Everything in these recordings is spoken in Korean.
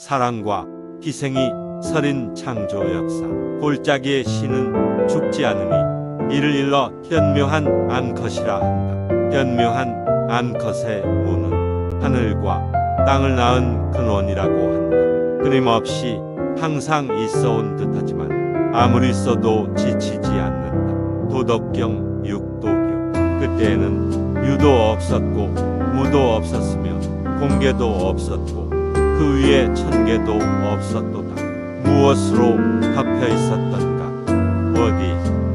사랑과 희생이 서린 창조 역사. 골짜기의 신은 죽지 않으니 이를 일러 현묘한 암컷이라 한다. 현묘한 암컷의 모는 하늘과 땅을 낳은 근원이라고 한다. 끊임없이 항상 있어온 듯하지만 아무리 써도 지치지 않는다. 도덕경 6도교. 그때에는 유도 없었고 무도 없었으며 공개도 없었고 그 위에 천개도 없었도다. 무엇으로 덮여 있었던가? 어디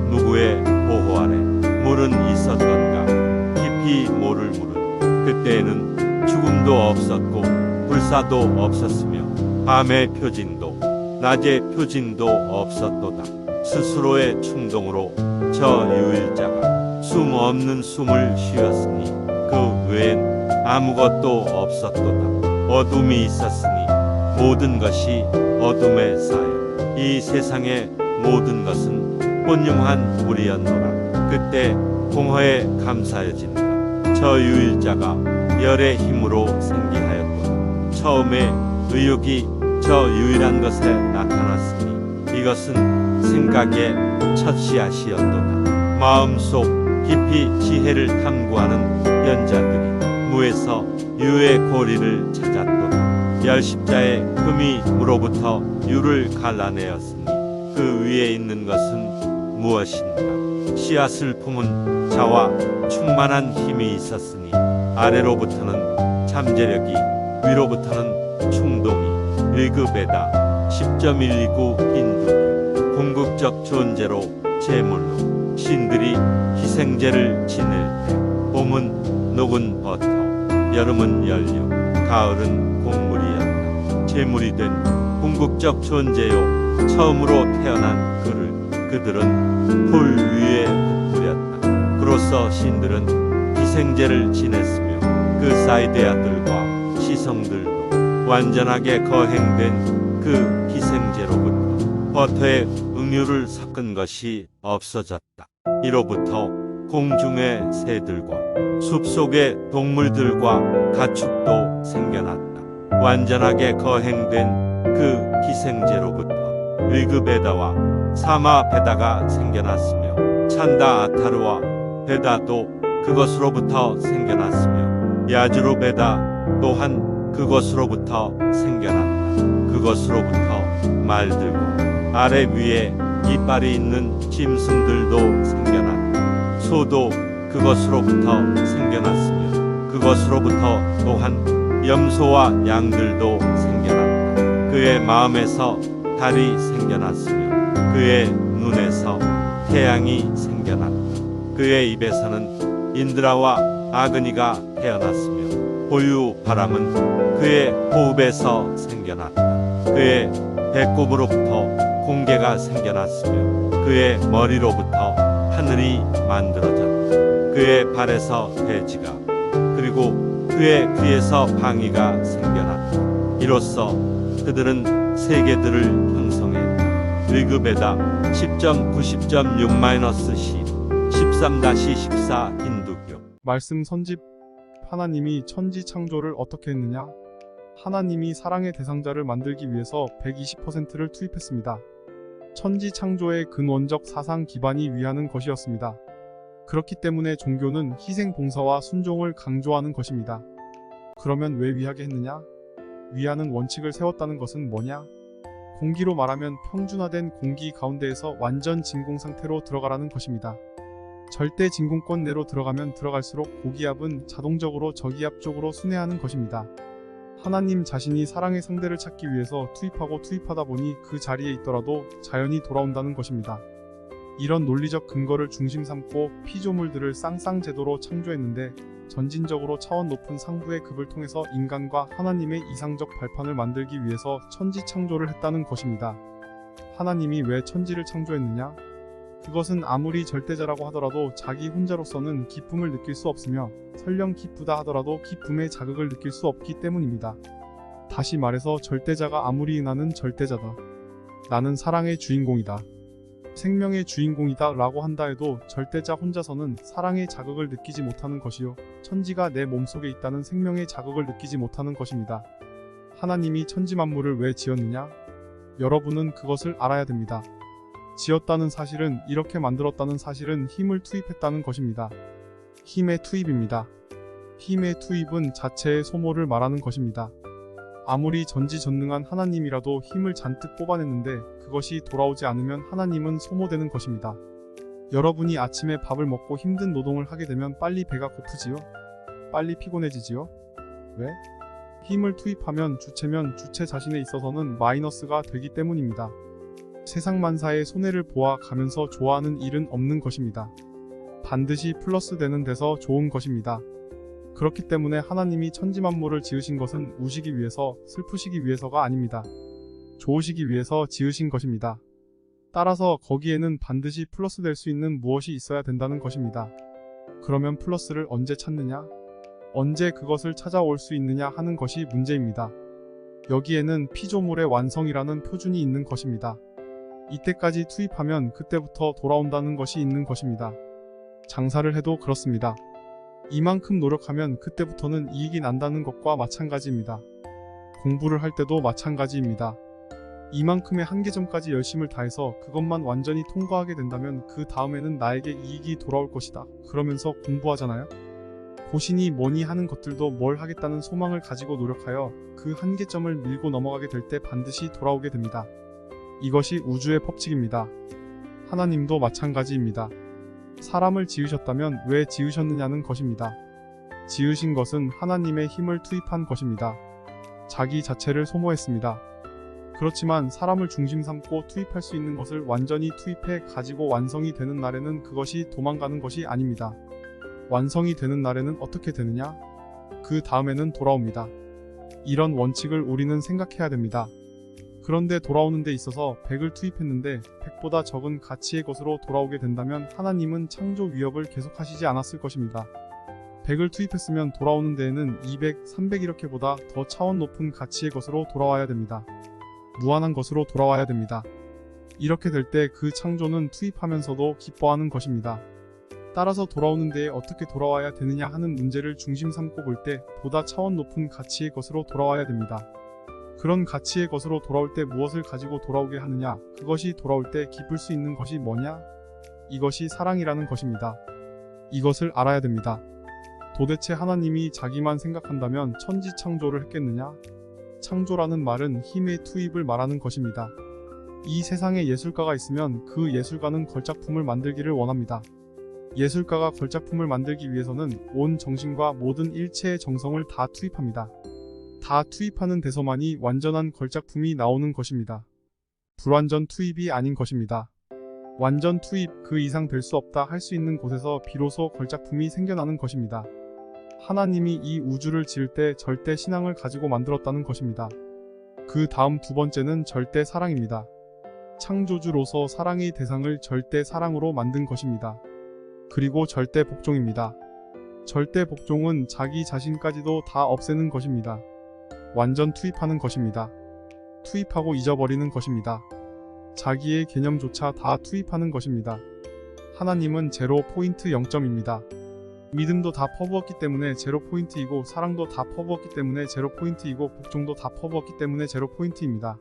누구의 보호 아래 물은 있었던가? 깊이 모를 물은. 그때에는 죽음도 없었고 불사도 없었으며 밤의 표징도 낮의 표징도 없었도다. 스스로의 충동으로 저 유일자가 숨 없는 숨을 쉬었으니 그 외엔 아무것도 없었도다. 어둠이 있었으니 모든 것이 어둠에 쌓여 이 세상의 모든 것은 혼용한 물이었노라. 그때 공허에 감사여진다. 저 유일자가 열의 힘으로 생기하였도다. 처음에 의욕이 저 유일한 것에 나타났으니 이것은 생각의 첫 씨앗이었도다. 마음속 깊이 지혜를 탐구하는 연자들이 무에서 유의 고리를 찾았도다. 열십자의 금이 무로부터 유를 갈라내었으니 그 위에 있는 것은 무엇인가? 씨앗을 품은 자와 충만한 힘이 있었으니 아래로부터는 잠재력이 위로부터는 충동이. 리그베다 10.129 힌두교. 궁극적 존재로 제물로 신들이 희생제를 지낼 때 봄은 녹은 버터, 여름은 연료, 가을은 곡물이었다. 제물이 된 궁극적 존재요 처음으로 태어난 그들은 풀 위에 흩뿌렸다. 그로써 신들은 희생제를 지냈으며 그 사이데아들과 시성들도 완전하게 거행된 그 희생제로부터 버터에 응유를 섞은 것이 없어졌다. 이로부터 공중의 새들과 숲속의 동물들과 가축도 생겨났다. 완전하게 거행된 그 희생제로부터 리그베다와 사마베다가 생겨났으며 찬다 아타르와 베다도 그것으로부터 생겨났으며 야주르베다 또한 그것으로부터 생겨났다. 그것으로부터 말들고 아래 위에 이빨이 있는 짐승들도 생겨났다. 소도 그것으로부터 생겨났으며 그것으로부터 또한 염소와 양들도 생겨났다. 그의 마음에서 달이 생겨났으며 그의 눈에서 태양이 생겨났다. 그의 입에서는 인드라와 아그니가 태어났으며 보유 바람은 그의 호흡에서 생겨났다. 그의 배꼽으로부터 공개가 생겨났으며 그의 머리로부터 하늘이 만들어졌다. 그의 발에서 돼지가 그리고 그의 귀에서 방이가 생겨났다. 이로써 그들은 세계들을 형성했다. 리그베다 10.90.6-10 13-14 힌두교. 말씀 선집. 하나님이 천지 창조를 어떻게 했느냐? 하나님이 사랑의 대상자를 만들기 위해서 120%를 투입했습니다. 천지 창조의 근원적 사상 기반이 위하는 것이었습니다. 그렇기 때문에 종교는 희생 봉사와 순종을 강조하는 것입니다. 그러면 왜 위하게 했느냐? 위하는 원칙을 세웠다는 것은 뭐냐? 공기로 말하면 평준화된 공기 가운데에서 완전 진공 상태로 들어가라는 것입니다. 절대 진공권 내로 들어가면 들어갈수록 고기압은 자동적으로 저기압 쪽으로 순회하는 것입니다. 하나님 자신이 사랑의 상대를 찾기 위해서 투입하고 투입하다 보니 그 자리에 있더라도 자연이 돌아온다는 것입니다. 이런 논리적 근거를 중심 삼고 피조물들을 쌍쌍제도로 창조했는데 전진적으로 차원 높은 상부의 급을 통해서 인간과 하나님의 이상적 발판을 만들기 위해서 천지 창조를 했다는 것입니다. 하나님이 왜 천지를 창조했느냐? 그것은 아무리 절대자라고 하더라도 자기 혼자로서는 기쁨을 느낄 수 없으며 설령 기쁘다 하더라도 기쁨의 자극을 느낄 수 없기 때문입니다. 다시 말해서 절대자가 아무리 나는 절대자다. 나는 사랑의 주인공이다. 생명의 주인공이다 라고 한다 해도 절대자 혼자서는 사랑의 자극을 느끼지 못하는 것이요 천지가 내 몸속에 있다는 생명의 자극을 느끼지 못하는 것입니다. 하나님이 천지 만물을 왜 지었느냐? 여러분은 그것을 알아야 됩니다. 지었다는 사실은, 이렇게 만들었다는 사실은 힘을 투입했다는 것입니다. 힘의 투입입니다. 힘의 투입은 자체의 소모를 말하는 것입니다. 아무리 전지전능한 하나님이라도 힘을 잔뜩 뽑아냈는데 그것이 돌아오지 않으면 하나님은 소모되는 것입니다. 여러분이 아침에 밥을 먹고 힘든 노동을 하게 되면 빨리 배가 고프지요? 빨리 피곤해지지요? 왜? 힘을 투입하면 주체면 주체 자신에 있어서는 마이너스가 되기 때문입니다. 세상 만사의 손해를 보아 가면서 좋아하는 일은 없는 것입니다. 반드시 플러스 되는 데서 좋은 것입니다. 그렇기 때문에 하나님이 천지만물을 지으신 것은 우시기 위해서, 슬프시기 위해서가 아닙니다. 좋으시기 위해서 지으신 것입니다. 따라서 거기에는 반드시 플러스 될 수 있는 무엇이 있어야 된다는 것입니다. 그러면 플러스를 언제 찾느냐? 언제 그것을 찾아올 수 있느냐 하는 것이 문제입니다. 여기에는 피조물의 완성이라는 표준이 있는 것입니다. 이때까지 투입하면 그때부터 돌아온다는 것이 있는 것입니다. 장사를 해도 그렇습니다. 이만큼 노력하면 그때부터는 이익이 난다는 것과 마찬가지입니다. 공부를 할 때도 마찬가지입니다. 이만큼의 한계점까지 열심을 다해서 그것만 완전히 통과하게 된다면 그 다음에는 나에게 이익이 돌아올 것이다. 그러면서 공부하잖아요. 고시니 뭐니 하는 것들도 뭘 하겠다는 소망을 가지고 노력하여 그 한계점을 밀고 넘어가게 될 때 반드시 돌아오게 됩니다. 이것이 우주의 법칙입니다. 하나님도 마찬가지입니다. 사람을 지으셨다면 왜 지으셨느냐는 것입니다. 지으신 것은 하나님의 힘을 투입한 것입니다. 자기 자체를 소모했습니다. 그렇지만 사람을 중심 삼고 투입할 수 있는 것을 완전히 투입해 가지고 완성이 되는 날에는 그것이 도망가는 것이 아닙니다. 완성이 되는 날에는 어떻게 되느냐? 그 다음에는 돌아옵니다. 이런 원칙을 우리는 생각해야 됩니다. 그런데 돌아오는 데 있어서 100을 투입했는데 100보다 적은 가치의 것으로 돌아오게 된다면 하나님은 창조 위협을 계속하시지 않았을 것입니다. 100을 투입했으면 돌아오는 데에는 200, 300 이렇게보다 더 차원 높은 가치의 것으로 돌아와야 됩니다. 무한한 것으로 돌아와야 됩니다. 이렇게 될 때 그 창조는 투입하면서도 기뻐하는 것입니다. 따라서 돌아오는 데에 어떻게 돌아와야 되느냐 하는 문제를 중심 삼고 볼 때 보다 차원 높은 가치의 것으로 돌아와야 됩니다. 그런 가치의 것으로 돌아올 때 무엇을 가지고 돌아오게 하느냐? 그것이 돌아올 때 기쁠 수 있는 것이 뭐냐? 이것이 사랑이라는 것입니다. 이것을 알아야 됩니다. 도대체 하나님이 자기만 생각한다면 천지 창조를 했겠느냐? 창조라는 말은 힘의 투입을 말하는 것입니다. 이 세상에 예술가가 있으면 그 예술가는 걸작품을 만들기를 원합니다. 예술가가 걸작품을 만들기 위해서는 온 정신과 모든 일체의 정성을 다 투입합니다. 다 투입하는 데서만이 완전한 걸작품이 나오는 것입니다. 불완전 투입이 아닌 것입니다. 완전 투입, 그 이상 될 수 없다 할 수 있는 곳에서 비로소 걸작품이 생겨나는 것입니다. 하나님이 이 우주를 지을 때 절대 신앙을 가지고 만들었다는 것입니다. 그 다음 두 번째는 절대 사랑입니다. 창조주로서 사랑의 대상을 절대 사랑으로 만든 것입니다. 그리고 절대 복종입니다. 절대 복종은 자기 자신까지도 다 없애는 것입니다. 완전 투입하는 것입니다. 투입하고 잊어버리는 것입니다. 자기의 개념조차 다 투입하는 것입니다. 하나님은 제로 포인트 0점입니다. 믿음도 다 퍼부었기 때문에 제로 포인트이고 사랑도 다 퍼부었기 때문에 제로 포인트이고 복종도 다 퍼부었기 때문에 제로 포인트입니다.